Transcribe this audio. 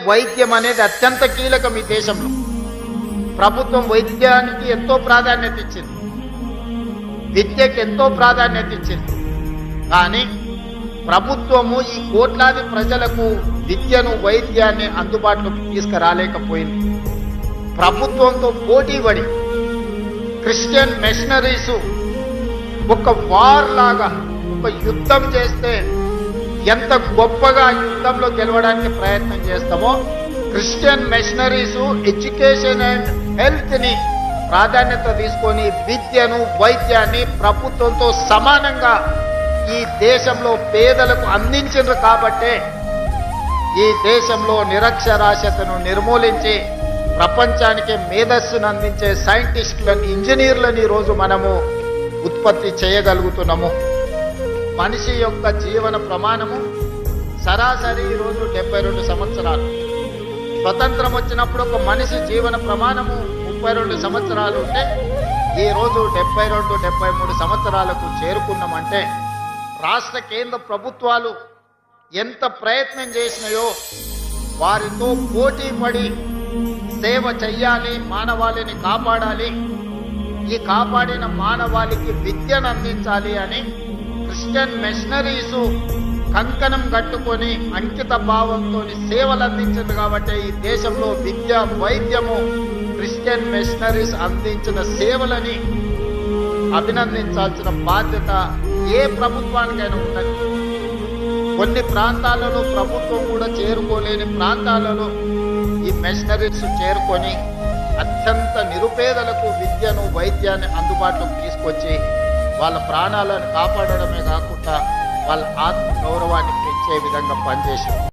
వైద్యం అనేది అత్యంత కీలకం ఈ దేశంలో. ప్రభుత్వం వైద్యానికి ఎంతో ప్రాధాన్యత ఇచ్చింది, విద్యకి ఎంతో ప్రాధాన్యత ఇచ్చింది. కానీ ప్రభుత్వము ఈ కోట్లాది ప్రజలకు విద్యను, వైద్యాన్ని అందుబాటులోకి తీసుకురాలేకపోయింది. ప్రభుత్వంతో పోటీ పడి క్రిస్టియన్ మిషనరీస్ ఒక వార్ లాగా ఒక యుద్ధం చేస్తే ఎంత గొప్పగా యుద్ధంలో గెలవడానికి ప్రయత్నం చేస్తామో, Christian machineries education and health ని ప్రాధాన్యత తీసుకొని విద్యను, వైద్యాన్ని ప్రభుత్వంతో సమానంగా ఈ దేశంలో పేదలకు అందించారు. కాబట్టే ఈ దేశంలో నిరక్షరాస్యతను నిర్మూలించి ప్రపంచానికి మేధస్సును అందించే సైంటిస్టులను, ఇంజనీర్లను ఈరోజు మనము ఉత్పత్తి చేయగలుగుతున్నాము. మనిషి యొక్క జీవన ప్రమాణము సరాసరి ఈరోజు 72 సంవత్సరాలు. స్వతంత్రం వచ్చినప్పుడు ఒక మనిషి జీవన ప్రమాణము 32 సంవత్సరాలు ఉంటే ఈరోజు 72, 73 సంవత్సరాలకు చేరుకున్నామంటే రాష్ట్ర కేంద్ర ప్రభుత్వాలు ఎంత ప్రయత్నం చేసినాయో వారితో పోటీ పడి సేవ చెయ్యాలి, మానవాళిని కాపాడాలి, ఈ కాపాడిన మానవాళికి విద్యను అందించాలి అని క్రిస్టియన్ మిషనరీస్ కంకణం కట్టుకొని అంకిత భావంతో సేవలు అందించింది. కాబట్టి ఈ దేశంలో విద్య, వైద్యము క్రిస్టియన్ మిషనరీస్ అందించిన సేవలని అభినందించాల్సిన బాధ్యత ఏ ప్రభుత్వానికైనా ఉన్నది. కొన్ని ప్రాంతాలలో ప్రభుత్వం కూడా చేరుకోలేని ప్రాంతాలలో ఈ మిషనరీస్ చేరుకొని అత్యంత నిరుపేదలకు విద్యను, వైద్యాన్ని అందుబాటులోకి తీసుకొచ్చి వాళ్ళ ప్రాణాలను కాపాడడమే కాకుండా వాళ్ళ ఆత్మ గౌరవాన్ని పెంచే విధంగా పనిచేశారు.